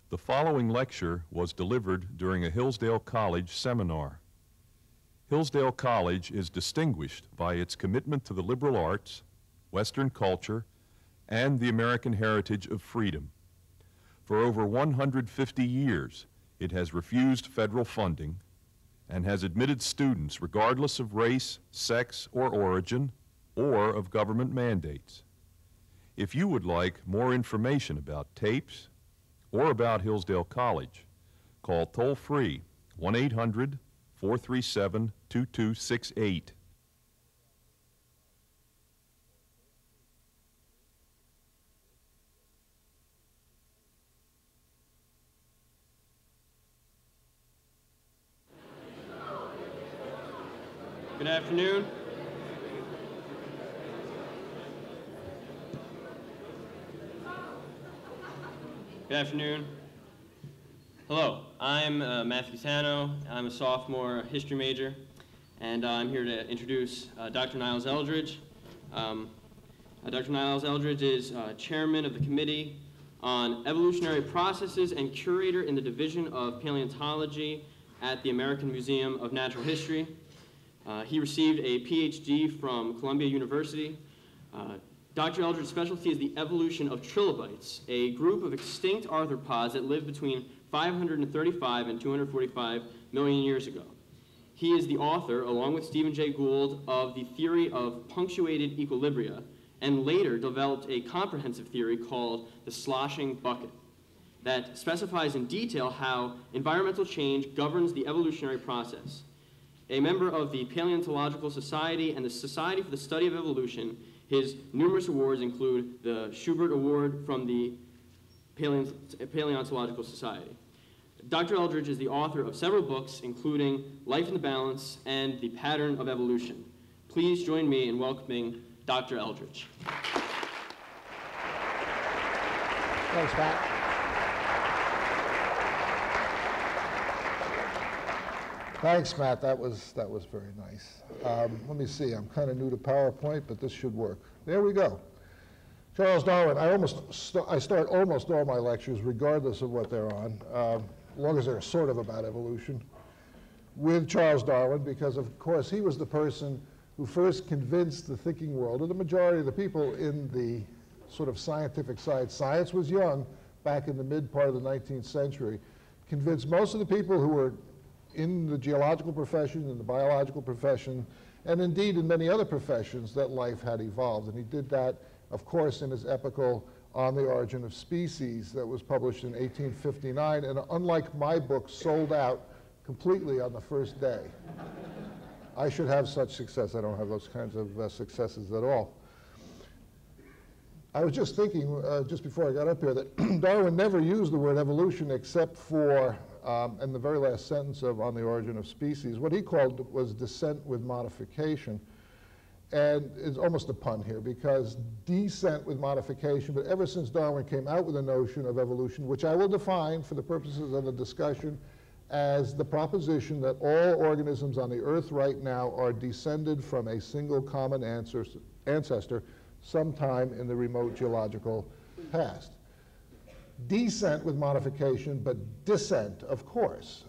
The following lecture was delivered during a Hillsdale College seminar. Hillsdale College is distinguished by its commitment to the liberal arts, Western culture, and the American heritage of freedom. For over 150 years, it has refused federal funding and has admitted students regardless of race, sex, or origin, or of government mandates. If you would like more information about tapes or about Hillsdale College, call toll-free 1-800-437-2268. Good afternoon. Good afternoon. Hello, I'm Matthew Tano. I'm a sophomore history major, and I'm here to introduce Dr. Niles Eldredge. Dr. Niles Eldredge is chairman of the Committee on Evolutionary Processes and curator in the Division of Paleontology at the American Museum of Natural History. He received a PhD from Columbia University. Dr. Eldredge's specialty is the evolution of trilobites, a group of extinct arthropods that lived between 535 and 245 million years ago. He is the author, along with Stephen Jay Gould, of the theory of punctuated equilibria, and later developed a comprehensive theory called the sloshing bucket that specifies in detail how environmental change governs the evolutionary process. A member of the Paleontological Society and the Society for the Study of Evolution, his numerous awards include the Schubert Award from the Paleontological Society. Dr. Eldredge is the author of several books, including Life in the Balance and The Pattern of Evolution. Please join me in welcoming Dr. Eldredge. Thanks, Pat. Thanks, Matt. That was very nice. Let me see. I'm kind of new to PowerPoint, but this should work. There we go. Charles Darwin. I start almost all my lectures, regardless of what they're on, as long as they're sort of about evolution, with Charles Darwin, because of course he was the person who first convinced the thinking world, or the majority of the people in the sort of scientific side. Science was young back in the mid part of the 19th century. Convinced most of the people who were in the geological profession, in the biological profession, and indeed in many other professions, that life had evolved. And he did that, of course, in his epical On the Origin of Species that was published in 1859, and unlike my book, sold out completely on the first day. I should have such success. I don't have those kinds of successes at all. I was just thinking, just before I got up here, that Darwin never used the word evolution except for in the very last sentence of On the Origin of Species. What he called was descent with modification. And it's almost a pun here, because descent with modification, but ever since Darwin came out with the notion of evolution, which I will define for the purposes of the discussion as the proposition that all organisms on the earth right now are descended from a single common ancestor sometime in the remote geological past. Descent with modification, but dissent, of course,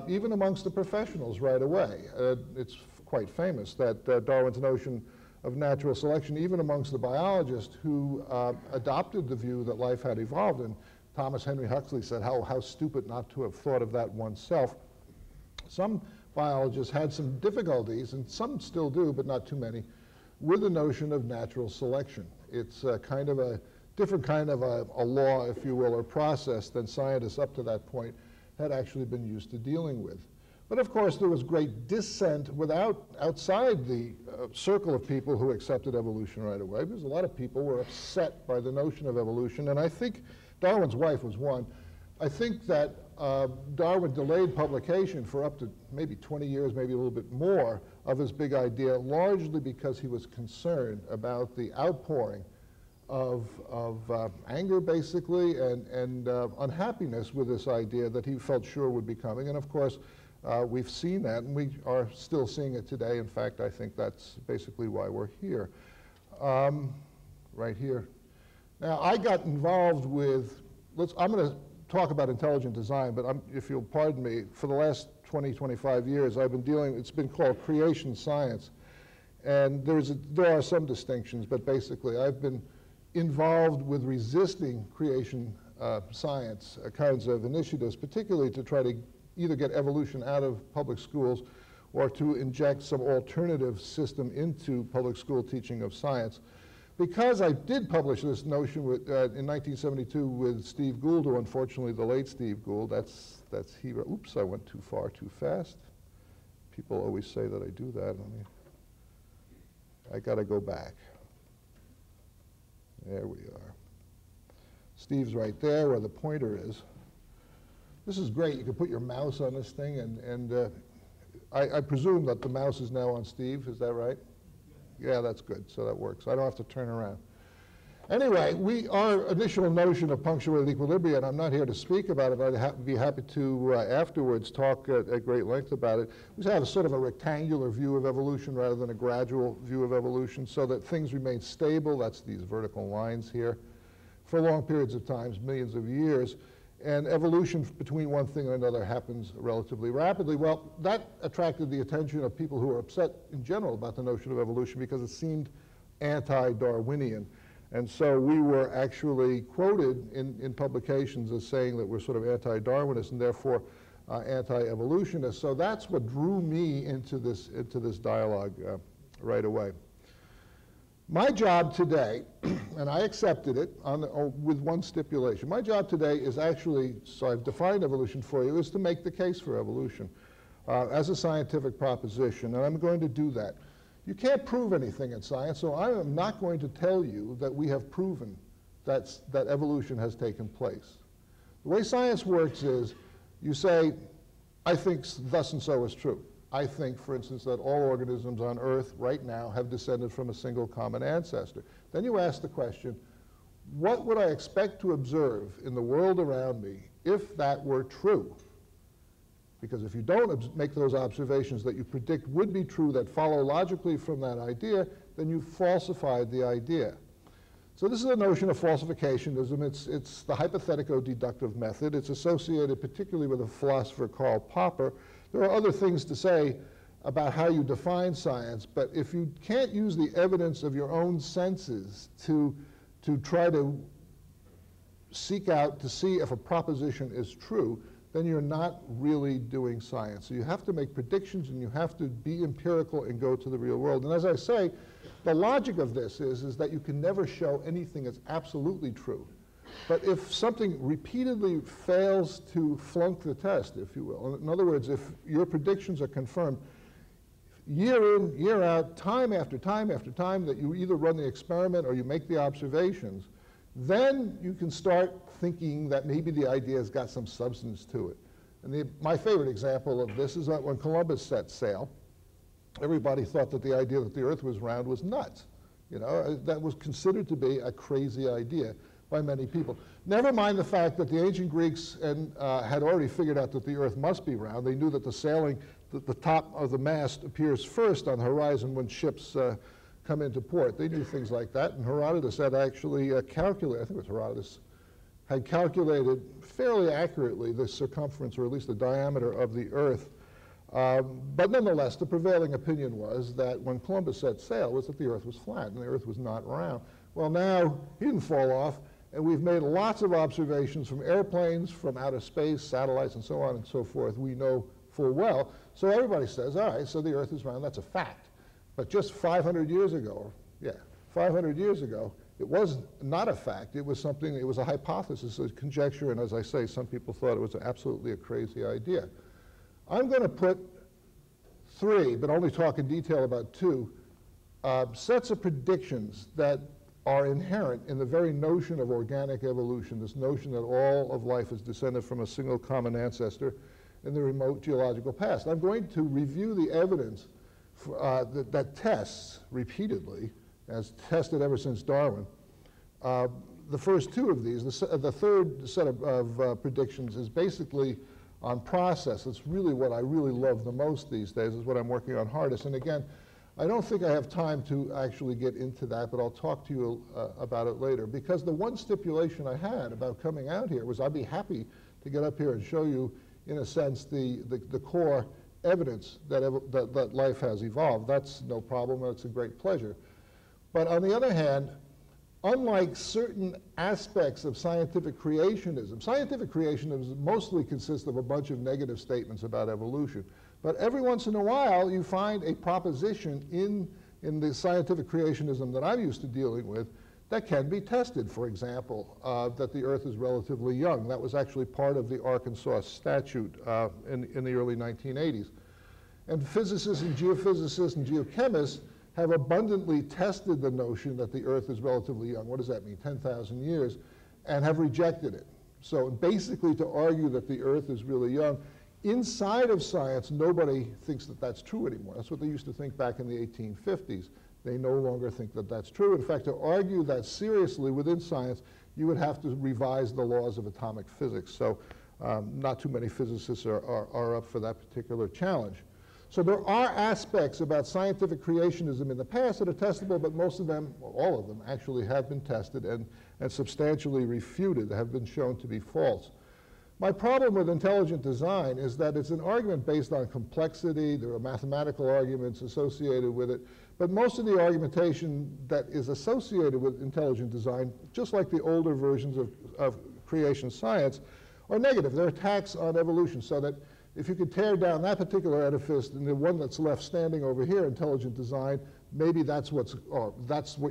even amongst the professionals right away. It's quite famous that Darwin's notion of natural selection, even amongst the biologists who adopted the view that life had evolved, and Thomas Henry Huxley said how stupid not to have thought of that oneself. Some biologists had some difficulties, and some still do, but not too many, with the notion of natural selection. It's kind of a different kind of a law, if you will, or process than scientists up to that point had actually been used to dealing with. But of course, there was great dissent outside the circle of people who accepted evolution right away, because a lot of people were upset by the notion of evolution, and I think Darwin's wife was one. I think that Darwin delayed publication for up to maybe 20 years, maybe a little bit more, of his big idea, largely because he was concerned about the outpouring of anger, basically, and unhappiness with this idea that he felt sure would be coming. And of course, we've seen that, and we are still seeing it today. In fact, I think that's basically why we're here, right here. Now, I got involved with, I'm going to talk about intelligent design, but if you'll pardon me, for the last 20, 25 years, I've been dealing, it's been called creation science. And there are some distinctions, but basically I've been involved with resisting creation science kinds of initiatives, particularly to try to either get evolution out of public schools or to inject some alternative system into public school teaching of science. Because I did publish this notion with, in 1972 with Steve Gould, who unfortunately the late Steve Gould, that's he, oops, I went too far too fast. People always say that I do that. I gotta go back. There we are. Steve's right there where the pointer is. This is great. You can put your mouse on this thing, and I presume that the mouse is now on Steve. Is that right? Yeah, that's good. So that works. I don't have to turn around. Anyway, our initial notion of punctuated equilibria, and I'm not here to speak about it, but I'd be happy to afterwards talk at great length about it. We have a sort of a rectangular view of evolution rather than a gradual view of evolution, so that things remain stable. That's these vertical lines here for long periods of time, millions of years. And evolution between one thing and another happens relatively rapidly. Well, that attracted the attention of people who are upset in general about the notion of evolution because it seemed anti-Darwinian. And so we were actually quoted in publications as saying that we're sort of anti-Darwinist and therefore anti-evolutionist. So that's what drew me into this dialogue right away. My job today, and I accepted it with one stipulation, my job today is actually, so I've defined evolution for you, is to make the case for evolution as a scientific proposition, and I'm going to do that. You can't prove anything in science, so I am not going to tell you that we have proven that evolution has taken place. The way science works is you say, I think thus and so is true. I think, for instance, that all organisms on Earth right now have descended from a single common ancestor. Then you ask the question, what would I expect to observe in the world around me if that were true? Because if you don't make those observations that you predict would be true that follow logically from that idea, then you've falsified the idea. So this is a notion of falsificationism. It's the hypothetico-deductive method. It's associated particularly with a philosopher called Popper. There are other things to say about how you define science, but if you can't use the evidence of your own senses to try to seek out to see if a proposition is true, then you're not really doing science. So you have to make predictions and you have to be empirical and go to the real world. And as I say, the logic of this is that you can never show anything as absolutely true. But if something repeatedly fails to flunk the test, if you will, in other words, if your predictions are confirmed year in, year out, time after time after time, that you either run the experiment or you make the observations, then you can start thinking that maybe the idea has got some substance to it. And my favorite example of this is that when Columbus set sail, everybody thought that the idea that the Earth was round was nuts. You know, that was considered to be a crazy idea by many people. Never mind the fact that the ancient Greeks had already figured out that the Earth must be round. They knew that the top of the mast appears first on the horizon when ships come into port. They knew things like that, and Herodotus had actually calculated, I think it was Herodotus, had calculated fairly accurately the circumference, or at least the diameter of the Earth. But nonetheless, the prevailing opinion was that when Columbus set sail was that the Earth was flat and the Earth was not round. Well, now he didn't fall off, and we've made lots of observations from airplanes, from outer space, satellites, and so on and so forth. We know full well. So everybody says, all right, so the Earth is round. That's a fact. But just 500 years ago, 500 years ago, it was not a fact. It was something, it was a hypothesis, a conjecture, and as I say, some people thought it was absolutely a crazy idea. I'm going to put three, but only talk in detail about two, sets of predictions that are inherent in the very notion of organic evolution, this notion that all of life is descended from a single common ancestor in the remote geological past. I'm going to review the evidence that tests repeatedly, as tested ever since Darwin. The first two of these, the third set of predictions is basically on process. It's really what I really love the most these days, is what I'm working on hardest. And again, I don't think I have time to actually get into that, but I'll talk to you about it later, because the one stipulation I had about coming out here was I'd be happy to get up here and show you, in a sense, the core evidence that life has evolved. That's no problem, that's a great pleasure. But on the other hand, unlike certain aspects of scientific creationism mostly consists of a bunch of negative statements about evolution. But every once in a while, you find a proposition in the scientific creationism that I'm used to dealing with that can be tested. For example, that the Earth is relatively young. That was actually part of the Arkansas statute in the early 1980s. And physicists and geophysicists and geochemists have abundantly tested the notion that the Earth is relatively young. What does that mean? 10,000 years, and have rejected it. So basically, to argue that the Earth is really young, inside of science, nobody thinks that that's true anymore. That's what they used to think back in the 1850s. They no longer think that that's true. In fact, to argue that seriously within science, you would have to revise the laws of atomic physics. So not too many physicists are up for that particular challenge. So there are aspects about scientific creationism in the past that are testable, but most of them, or all of them, actually have been tested and substantially refuted, have been shown to be false. My problem with intelligent design is that it's an argument based on complexity. There are mathematical arguments associated with it. But most of the argumentation that is associated with intelligent design, just like the older versions of creation science, are negative. They're attacks on evolution, so that if you could tear down that particular edifice and the one that's left standing over here, intelligent design, maybe that's what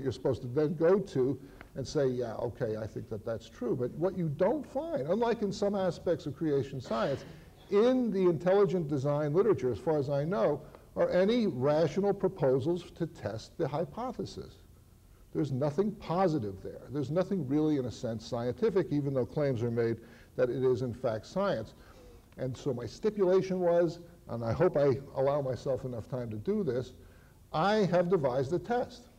you're supposed to then go to and say, yeah, okay, I think that that's true. But what you don't find, unlike in some aspects of creation science, in the intelligent design literature, as far as I know, are any rational proposals to test the hypothesis. There's nothing positive there. There's nothing really, in a sense, scientific, even though claims are made that it is, in fact, science. And so my stipulation was, and I hope I allow myself enough time to do this, I have devised a test.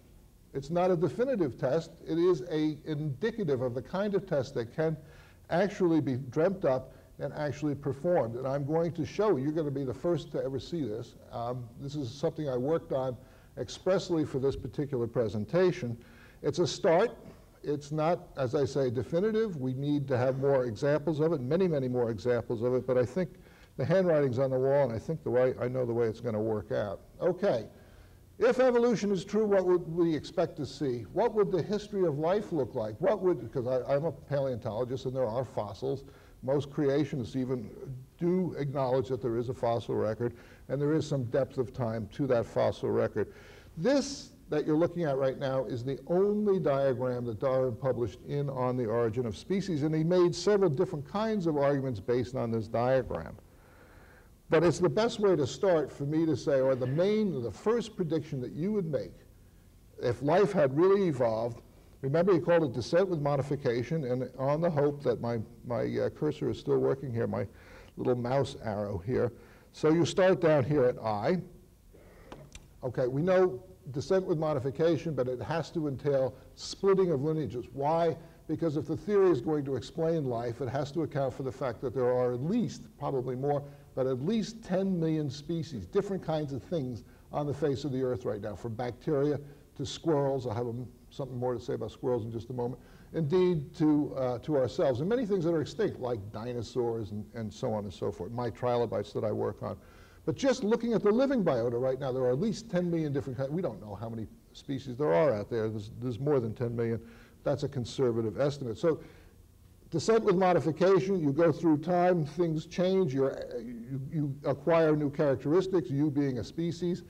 It's not a definitive test. It is an indicative of the kind of test that can actually be dreamt up and actually performed. And I'm going to show you. You're going to be the first to ever see this. This is something I worked on expressly for this particular presentation. It's a start. It's not, as I say, definitive. We need to have more examples of it, many, many more examples of it. But I think the handwriting's on the wall, and I think I know the way it's going to work out. Okay. If evolution is true, what would we expect to see? What would the history of life look like? Because I'm a paleontologist and there are fossils. Most creationists even do acknowledge that there is a fossil record and there is some depth of time to that fossil record. This that you're looking at right now is the only diagram that Darwin published in On the Origin of Species, and he made several different kinds of arguments based on this diagram. But it's the best way to start for me to say, or the first prediction that you would make, if life had really evolved. Remember, he called it descent with modification, and on the hope that my cursor is still working here, my little mouse arrow here. So you start down here at I. Okay, we know descent with modification, but it has to entail splitting of lineages. Why? Because if the theory is going to explain life, it has to account for the fact that there are at least, probably more, but at least 10 million species, different kinds of things on the face of the Earth right now, from bacteria to squirrels. I'll have something more to say about squirrels in just a moment. Indeed, to ourselves, and many things that are extinct, like dinosaurs and so on and so forth, my trilobites that I work on. But just looking at the living biota right now, there are at least 10 million different kinds. We don't know how many species there are out there. There's more than 10 million. That's a conservative estimate. So descent with modification, you go through time, things change, you acquire new characteristics, you being a species,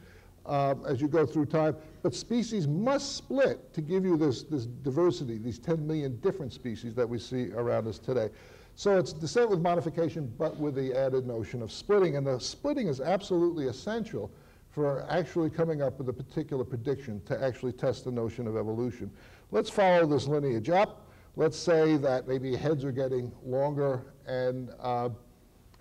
as you go through time. But species must split to give you this diversity, these 10 million different species that we see around us today. So it's descent with modification, but with the added notion of splitting. And the splitting is absolutely essential for actually coming up with a particular prediction to actually test the notion of evolution. Let's follow this lineage up. Let's say that maybe heads are getting longer and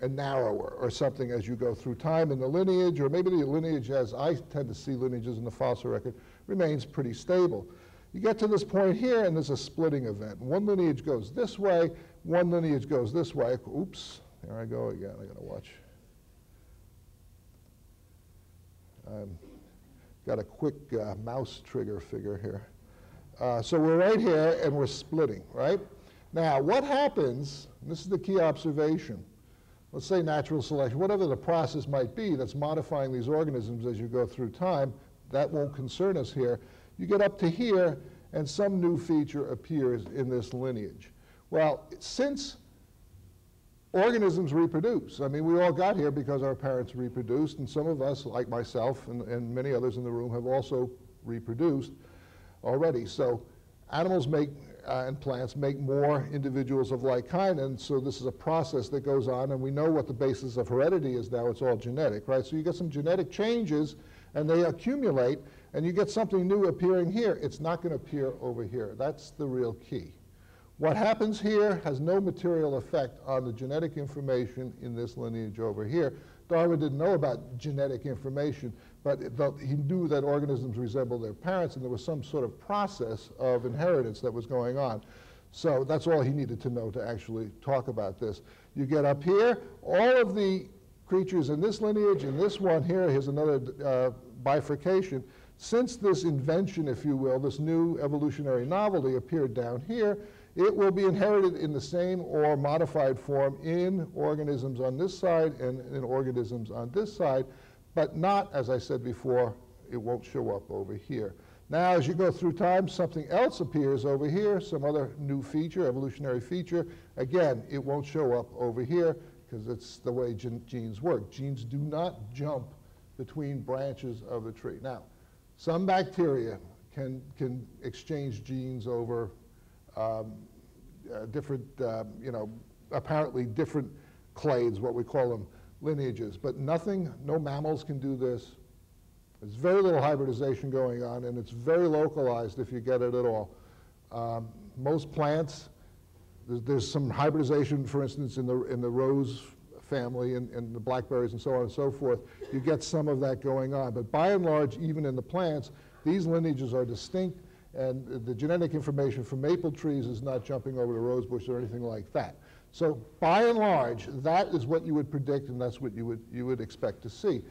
narrower or something as you go through time in the lineage, or maybe the lineage, as I tend to see lineages in the fossil record, remains pretty stable. You get to this point here and there's a splitting event. One lineage goes this way, one lineage goes this way. Oops, there I go again, I gotta watch. Got a quick mouse trigger figure here. So we're right here and we're splitting, right? Now, what happens, and this is the key observation, let's say natural selection, whatever the process might be that's modifying these organisms as you go through time, that won't concern us here. You get up to here, and some new feature appears in this lineage. Well, since organisms reproduce, I mean, we all got here because our parents reproduced, and some of us, like myself and many others in the room, have also reproduced already. So animals make, and plants make more individuals of like kind, and so this is a process that goes on, and we know what the basis of heredity is now. It's all genetic, right? So you get some genetic changes, and they accumulate, and you get something new appearing here. It's not going to appear over here. That's the real key. What happens here has no material effect on the genetic information in this lineage over here. Darwin didn't know about genetic information, but he knew that organisms resemble their parents, and there was some sort of process of inheritance that was going on. So that's all he needed to know to actually talk about this. You get up here, all of the creatures in this lineage, and this one here, here's another bifurcation. Since this invention, if you will, this new evolutionary novelty appeared down here, it will be inherited in the same or modified form in organisms on this side and in organisms on this side, but not, as I said before, it won't show up over here. Now, as you go through time, something else appears over here, some other new feature, evolutionary feature. Again, it won't show up over here because it's the way genes work. Genes do not jump between branches of the tree. Now, some bacteria can exchange genes over different, apparently different clades, what we call them, lineages. But no mammals can do this. There's very little hybridization going on, and it's very localized if you get it at all. Most plants, there's some hybridization, for instance, in the rose family and the blackberries and so on and so forth. You get some of that going on. But by and large, even in the plants, these lineages are distinct, and the genetic information from maple trees is not jumping over to rose bush or anything like that. So by and large, that is what you would predict, and that's what you would expect to see.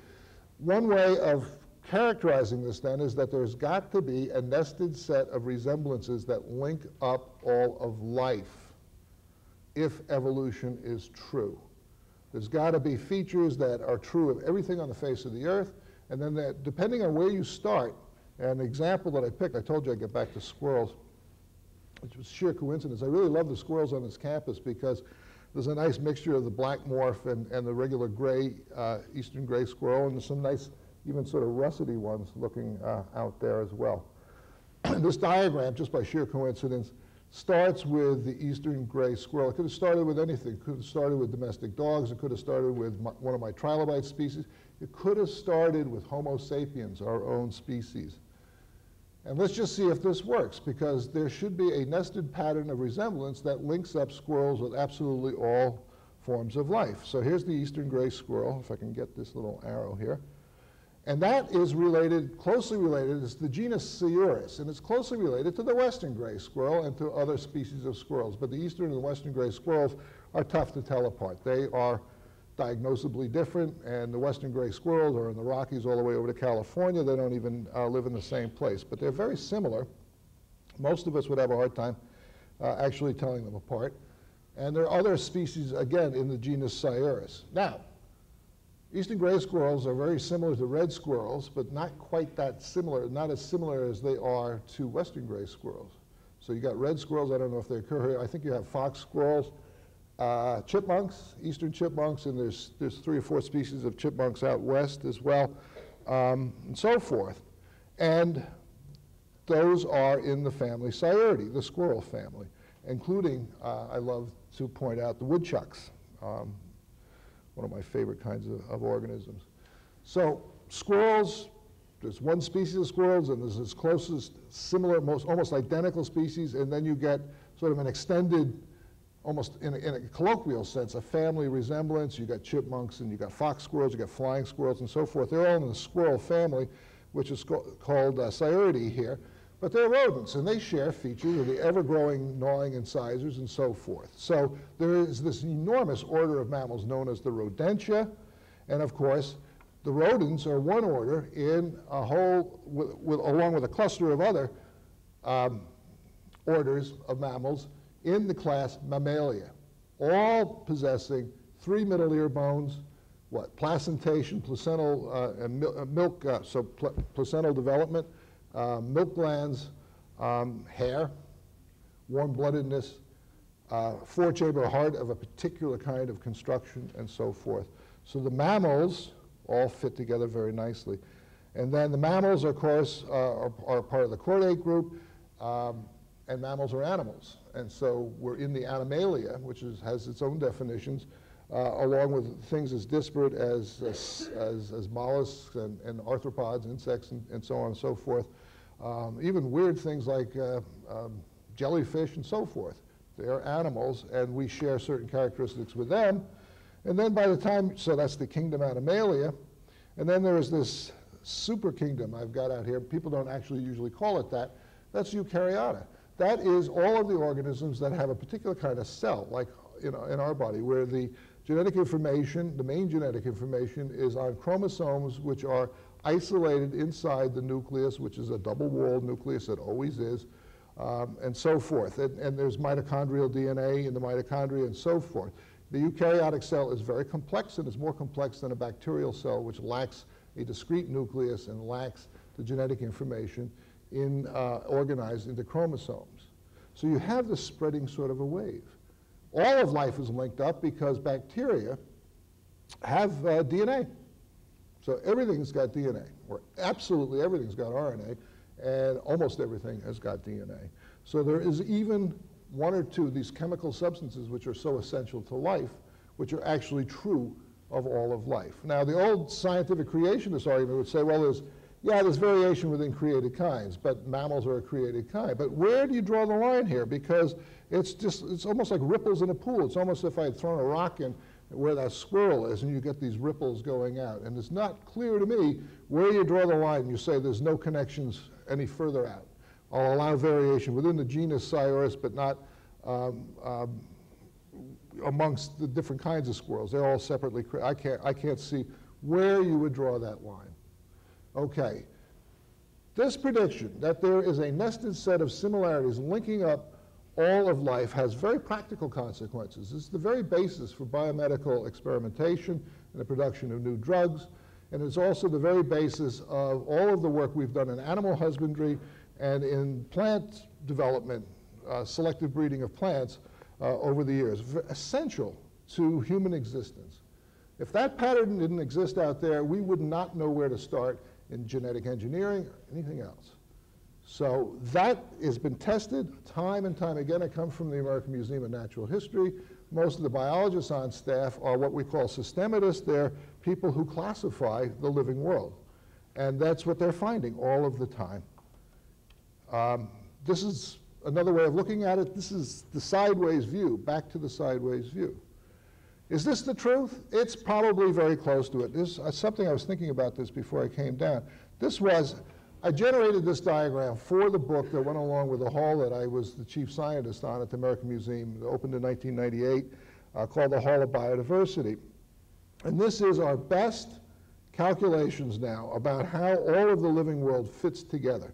One way of characterizing this then is that there's got to be a nested set of resemblances that link up all of life if evolution is true. There's got to be features that are true of everything on the face of the earth, and then that, depending on where you start, an example that I picked, I told you I'd get back to squirrels, which was sheer coincidence. I really love the squirrels on this campus because there's a nice mixture of the black morph and the regular gray, eastern gray squirrel, and there's some nice, even sort of russety ones looking out there as well. This diagram, just by sheer coincidence, starts with the eastern gray squirrel. It could have started with anything. It could have started with domestic dogs. It could have started with one of my trilobite species. It could have started with Homo sapiens, our own species. And let's just see if this works, because there should be a nested pattern of resemblance that links up squirrels with absolutely all forms of life. So here's the eastern gray squirrel, if I can get this little arrow here. And that is related, closely related, it's the genus Sciurus, and it's closely related to the western gray squirrel and to other species of squirrels. But the eastern and the western gray squirrels are tough to tell apart. They are diagnosably different, and the western gray squirrels are in the Rockies all the way over to California. They don't even live in the same place, but they're very similar. Most of us would have a hard time actually telling them apart. And there are other species, again, in the genus Sciurus. Now, eastern gray squirrels are very similar to red squirrels, but not quite that similar, not as similar as they are to western gray squirrels. So you got red squirrels, I don't know if they occur here. I think you have fox squirrels, chipmunks, eastern chipmunks, and there's 3 or 4 species of chipmunks out west as well, and so forth. And those are in the family Sciuridae, the squirrel family, including, I love to point out, the woodchucks, one of my favorite kinds of organisms. So squirrels, there's one species of squirrels, and there's its closest, similar, almost identical species, and then you get sort of an extended, almost in a colloquial sense, a family resemblance. You got chipmunks, and you got fox squirrels, you got flying squirrels, and so forth. They're all in the squirrel family, which is called Sciuridae here. But they're rodents, and they share features of the ever-growing gnawing incisors and so forth. So there is this enormous order of mammals known as the Rodentia, and of course, the rodents are one order in a whole, along with a cluster of other orders of mammals in the class Mammalia, all possessing 3 middle ear bones, placentation, placental placental development, milk glands, hair, warm-bloodedness, 4-chamber heart of a particular kind of construction, and so forth. So the mammals all fit together very nicely. And then the mammals, of course, are part of the chordate group, and mammals are animals. And so we're in the Animalia, which has its own definitions, along with things as disparate as mollusks and arthropods, insects, and so on and so forth. Even weird things like jellyfish and so forth. They are animals, and we share certain characteristics with them. And then by the time, so that's the kingdom Animalia. And then there is this super kingdom I've got out here. People don't actually usually call it that. That's Eukaryota. That is all of the organisms that have a particular kind of cell, like in our body, where the genetic information, the main genetic information, is on chromosomes which are isolated inside the nucleus, which is a double-walled nucleus, it always is, and so forth. And there's mitochondrial DNA in the mitochondria and so forth. The eukaryotic cell is very complex, and it's more complex than a bacterial cell, which lacks a discrete nucleus and lacks the genetic information organized into chromosomes. So you have this spreading sort of a wave. All of life is linked up because bacteria have DNA. So everything's got DNA, or absolutely everything's got RNA, and almost everything has got DNA. So there is even 1 or 2 of these chemical substances which are so essential to life, which are actually true of all of life. Now, the old scientific creationist argument would say, well, there's variation within created kinds, but mammals are a created kind. But where do you draw the line here? Because it's almost like ripples in a pool. It's almost as if I had thrown a rock in where that squirrel is, and you get these ripples going out. And it's not clear to me where you draw the line. You say there's no connections any further out. I'll allow variation within the genus Sciurus, but not amongst the different kinds of squirrels. They're all separately. I can't see where you would draw that line. Okay. This prediction that there is a nested set of similarities linking up all of life has very practical consequences. This is the very basis for biomedical experimentation and the production of new drugs, and it's also the very basis of all of the work we've done in animal husbandry and in plant development, selective breeding of plants over the years, essential to human existence. If that pattern didn't exist out there, we would not know where to start in genetic engineering or anything else. So that has been tested time and time again. I come from the American Museum of Natural History. Most of the biologists on staff are what we call systematists. They're people who classify the living world. And that's what they're finding all of the time. This is another way of looking at it. This is the sideways view, back to the sideways view. Is this the truth? It's probably very close to it. This is something I was thinking about this before I came down. I generated this diagram for the book that went along with the hall that I was the chief scientist on at the American Museum. It opened in 1998, called the Hall of Biodiversity. And this is our best calculations now about how all of the living world fits together.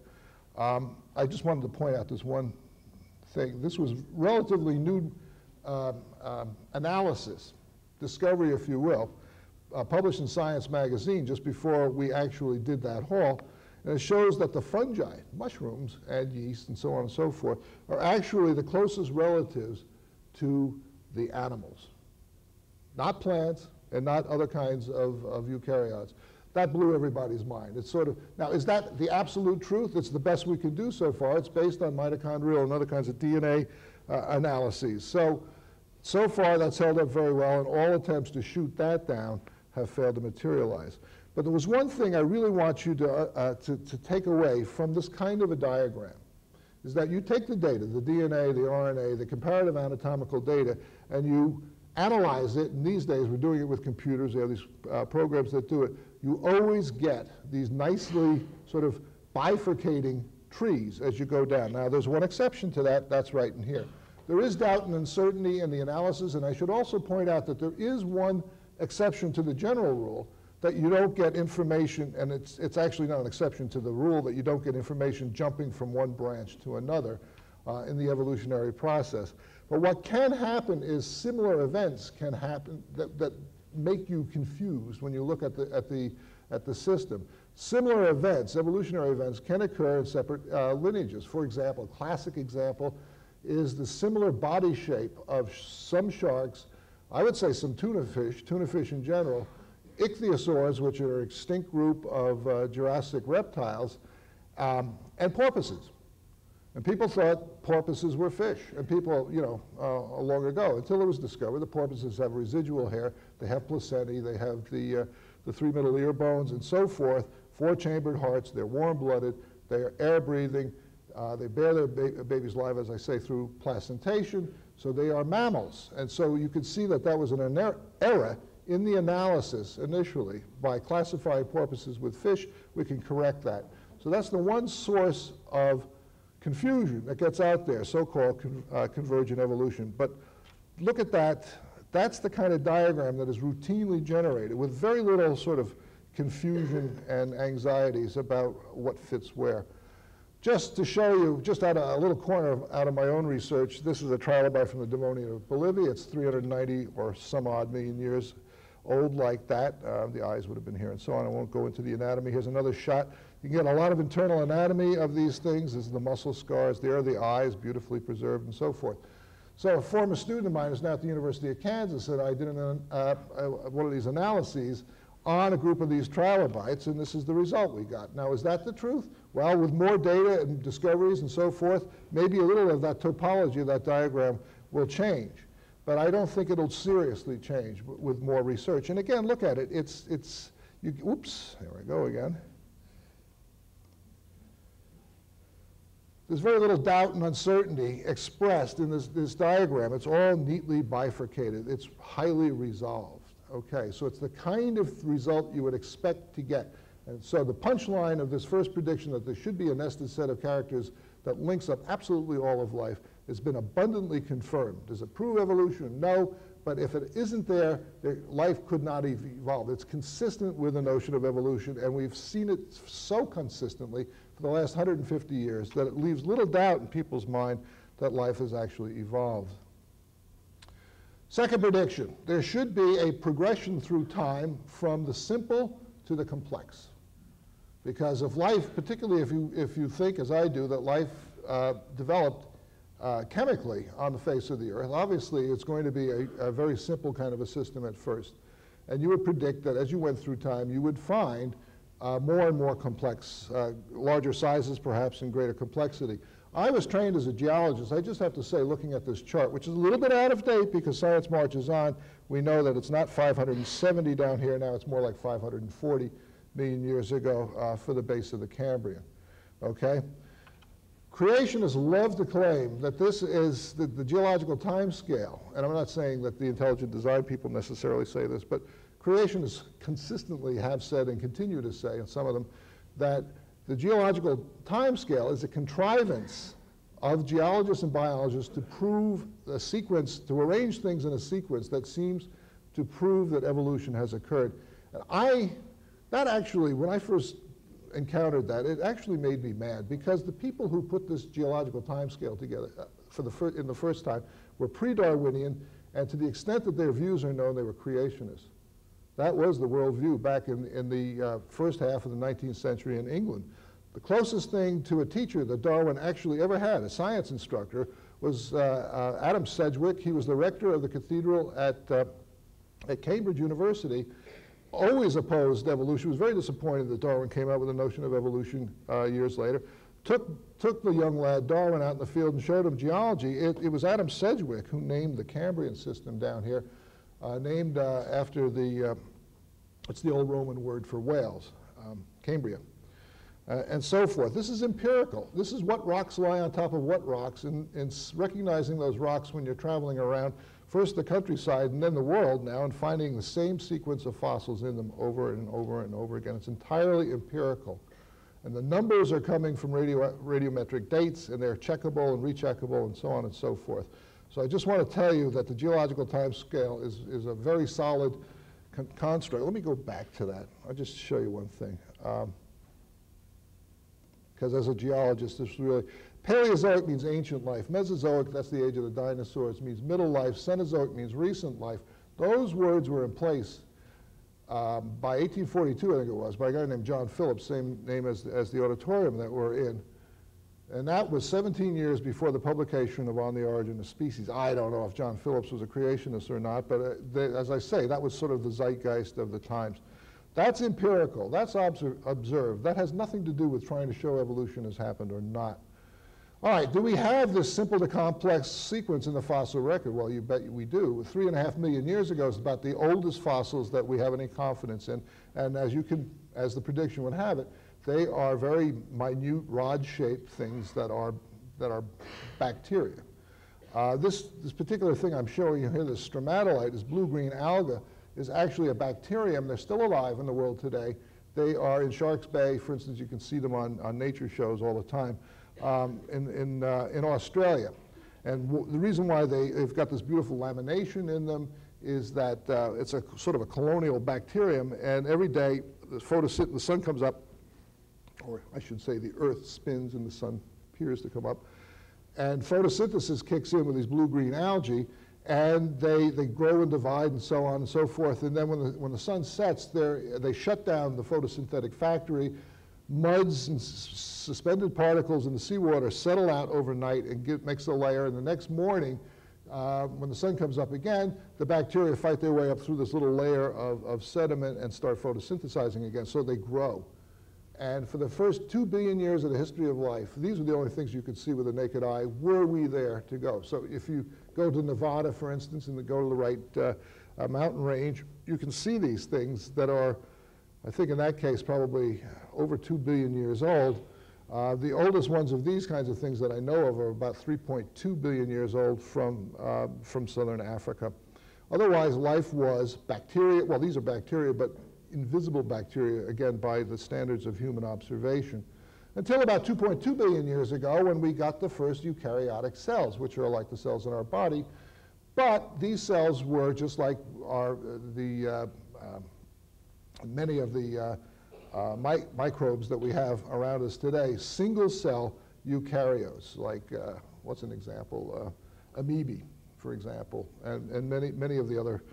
I just wanted to point out this one thing. This was relatively new analysis, discovery, if you will, published in Science magazine just before we actually did that hall. And it shows that the fungi, mushrooms and yeast and so on and so forth, are actually the closest relatives to the animals. Not plants and not other kinds of eukaryotes. That blew everybody's mind. It's sort of, now is that the absolute truth? It's the best we can do so far. It's based on mitochondrial and other kinds of DNA analyses. So far that's held up very well, and all attempts to shoot that down have failed to materialize. But there was one thing I really want you to take away from this kind of a diagram, is that you take the data, the DNA, the RNA, the comparative anatomical data, and you analyze it. And these days we're doing it with computers. There are these programs that do it. You always get these nicely sort of bifurcating trees as you go down. Now there's one exception to that. That's right in here. There is doubt and uncertainty in the analysis, and I should also point out that there is one exception to the general rule, that you don't get information, and it's actually not an exception to the rule, that you don't get information jumping from one branch to another in the evolutionary process. But what can happen is similar events can happen that make you confused when you look at the system. Similar events, evolutionary events, can occur in separate lineages. For example, a classic example is the similar body shape of some sharks, I would say some tuna fish in general, ichthyosaurs, which are an extinct group of Jurassic reptiles, and porpoises. And people thought porpoises were fish. And people, long ago, until it was discovered, the porpoises have residual hair, they have placentae, they have the 3 middle ear bones and so forth, 4-chambered hearts, they're warm-blooded, they are air-breathing, they bear their babies alive, as I say, through placentation, so they are mammals. And so you could see that that was an error in the analysis initially. By classifying porpoises with fish, we can correct that. So that's the one source of confusion that gets out there, so-called convergent evolution. But look at that. That's the kind of diagram that is routinely generated with very little sort of confusion and anxieties about what fits where. Just to show you, just out of a little corner out of my own research, this is a trilobite from the Devonian of Bolivia. It's 390 or some odd million years old like that. The eyes would have been here and so on. I won't go into the anatomy. Here's another shot. You can get a lot of internal anatomy of these things. This is the muscle scars. There are the eyes, beautifully preserved and so forth. So a former student of mine is now at the University of Kansas, and I did one of these analyses on a group of these trilobites, and this is the result we got. Now, is that the truth? Well, with more data and discoveries and so forth, maybe a little of that topology of that diagram will change. But I don't think it'll seriously change with more research. And again, look at it. Oops, there we go again. There's very little doubt and uncertainty expressed in this diagram. It's all neatly bifurcated. It's highly resolved. Okay, so it's the kind of result you would expect to get. And so the punchline of this first prediction that there should be a nested set of characters that links up absolutely all of life has been abundantly confirmed. Does it prove evolution? No, but if it isn't there, life could not evolve. It's consistent with the notion of evolution, and we've seen it so consistently for the last 150 years that it leaves little doubt in people's mind that life has actually evolved. Second prediction, there should be a progression through time from the simple to the complex. Because if life, particularly if you think, as I do, that life developed chemically on the face of the Earth, obviously it's going to be a very simple kind of a system at first. And you would predict that as you went through time, you would find more and more complex, larger sizes perhaps and greater complexity. I was trained as a geologist. I just have to say, looking at this chart, which is a little bit out of date because science marches on, we know that it's not 570 down here now, it's more like 540 million years ago for the base of the Cambrian, okay? Creationists love to claim that this is the geological time scale, and I'm not saying that the intelligent design people necessarily say this, but creationists consistently have said and continue to say, and some of them, that the geological time scale is a contrivance of geologists and biologists to prove a sequence, to arrange things in a sequence that seems to prove that evolution has occurred. And that actually, when I first encountered that, it actually made me mad because the people who put this geological time scale together in the first time were pre-Darwinian, and to the extent that their views are known, they were creationists. That was the worldview back in the first half of the 19th century in England. The closest thing to a teacher that Darwin actually ever had, a science instructor, was Adam Sedgwick. He was the rector of the cathedral at Cambridge University, always opposed evolution, was very disappointed that Darwin came out with the notion of evolution years later. Took the young lad Darwin out in the field and showed him geology. It was Adam Sedgwick who named the Cambrian system down here, named after it's the old Roman word for Wales, Cambria, and so forth. This is empirical. This is what rocks lie on top of what rocks, and recognizing those rocks when you're traveling around, first the countryside and then the world now, and finding the same sequence of fossils in them over and over and over again. It's entirely empirical. And the numbers are coming from radiometric dates, and they're checkable and recheckable and so on and so forth. So I just want to tell you that the geological time scale is a very solid construct. Let me go back to that. I'll just show you one thing. Because as a geologist, this really, Paleozoic means ancient life. Mesozoic, that's the age of the dinosaurs, means middle life. Cenozoic means recent life. Those words were in place by 1842, I think it was, by a guy named John Phillips, same name as the auditorium that we're in. And that was 17 years before the publication of On the Origin of Species. I don't know if John Phillips was a creationist or not, but as I say, that was sort of the zeitgeist of the times. That's empirical. That's observed. That has nothing to do with trying to show evolution has happened or not. All right, do we have this simple to complex sequence in the fossil record? Well, you bet we do. 3.5 million years ago is about the oldest fossils that we have any confidence in. And as the prediction would have it, they are very minute rod-shaped things that are bacteria. This particular thing I'm showing you here, this stromatolite, this blue-green alga, is actually a bacterium. They're still alive in the world today. They are in Shark's Bay, for instance. You can see them on nature shows all the time in Australia. And the reason why they've got this beautiful lamination in them is that it's a sort of a colonial bacterium, and every day the sun comes up, or I should say the Earth spins and the sun appears to come up, and photosynthesis kicks in with these blue-green algae, and they grow and divide and so on and so forth. And then when the sun sets, they shut down the photosynthetic factory. Muds and suspended particles in the seawater settle out overnight and makes a layer. And the next morning, when the sun comes up again, the bacteria fight their way up through this little layer of sediment and start photosynthesizing again. So they grow. And for the first 2 billion years of the history of life, these were the only things you could see with the naked eye. Were we there to go? So if you go to Nevada, for instance, and go to the right mountain range, you can see these things that are, I think in that case, probably over 2 billion years old. The oldest ones of these kinds of things that I know of are about 3.2 billion years old from southern Africa. Otherwise, life was bacteria. Well, these are bacteria, but invisible bacteria, again, by the standards of human observation, until about 2.2 billion years ago when we got the first eukaryotic cells, which are like the cells in our body. But these cells were just like many of the microbes that we have around us today, single-cell eukaryotes, like, what's an example? Amoebae, for example, and many of the other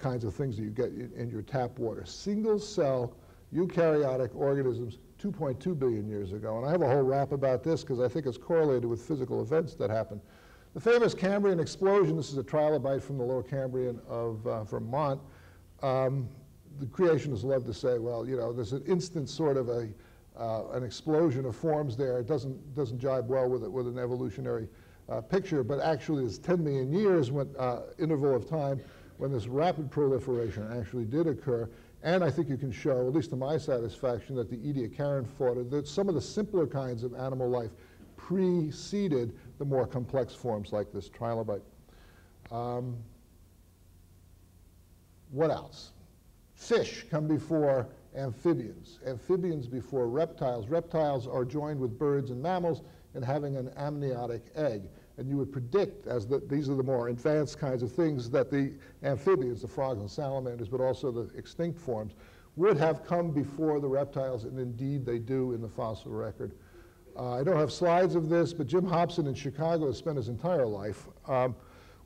kinds of things that you get in your tap water. Single-cell eukaryotic organisms 2.2 billion years ago. And I have a whole rap about this because I think it's correlated with physical events that happen. The famous Cambrian Explosion, this is a trilobite from the Lower Cambrian of Vermont. The creationists love to say, well, you know, there's an instant sort of an explosion of forms there. It doesn't jibe well with an evolutionary picture, but actually there's 10 million years interval of time when this rapid proliferation actually did occur. And I think you can show, at least to my satisfaction, that the Ediacaran fauna, that some of the simpler kinds of animal life preceded the more complex forms like this trilobite. What else? Fish come before amphibians. Amphibians before reptiles. Reptiles are joined with birds and mammals in having an amniotic egg. And you would predict, these are the more advanced kinds of things, that the amphibians, the frogs and salamanders, but also the extinct forms, would have come before the reptiles, and indeed they do in the fossil record. I don't have slides of this, but Jim Hobson in Chicago has spent his entire life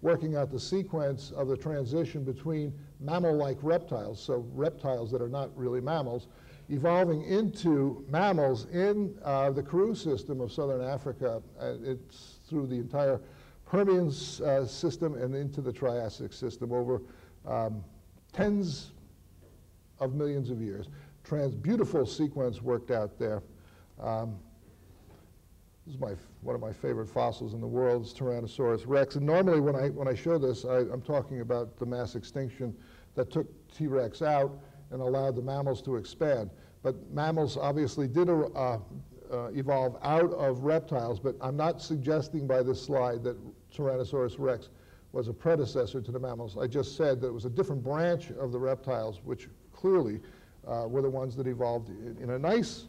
working out the sequence of the transition between mammal-like reptiles, so reptiles that are not really mammals, evolving into mammals in the Karoo system of southern Africa. It's through the entire Permian system and into the Triassic system over tens of millions of years. Beautiful sequence worked out there. This is one of my favorite fossils in the world, is Tyrannosaurus Rex. And normally when I show this, I'm talking about the mass extinction that took T-Rex out and allowed the mammals to expand. But mammals obviously did evolve out of reptiles, but I'm not suggesting by this slide that Tyrannosaurus Rex was a predecessor to the mammals. I just said that it was a different branch of the reptiles, which clearly were the ones that evolved in a nice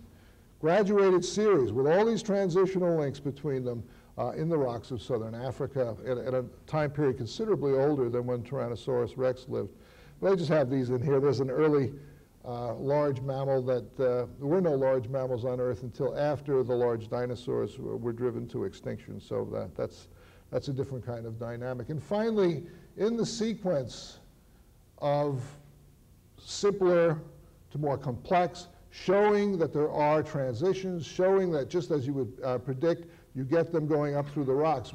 graduated series with all these transitional links between them in the rocks of southern Africa at a time period considerably older than when Tyrannosaurus Rex lived. But I just have these in here. There's an early large mammal that there were no large mammals on Earth until after the large dinosaurs were driven to extinction. So that's a different kind of dynamic. And finally, in the sequence of simpler to more complex, showing that there are transitions, showing that just as you would predict, you get them going up through the rocks.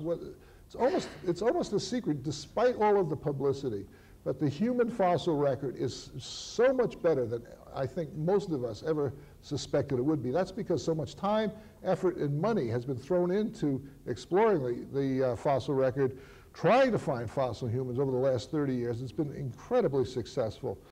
It's almost a secret, despite all of the publicity, but the human fossil record is so much better than I think most of us ever suspected it would be. That's because so much time, effort, and money has been thrown into exploring the fossil record, trying to find fossil humans over the last 30 years. It's been incredibly successful.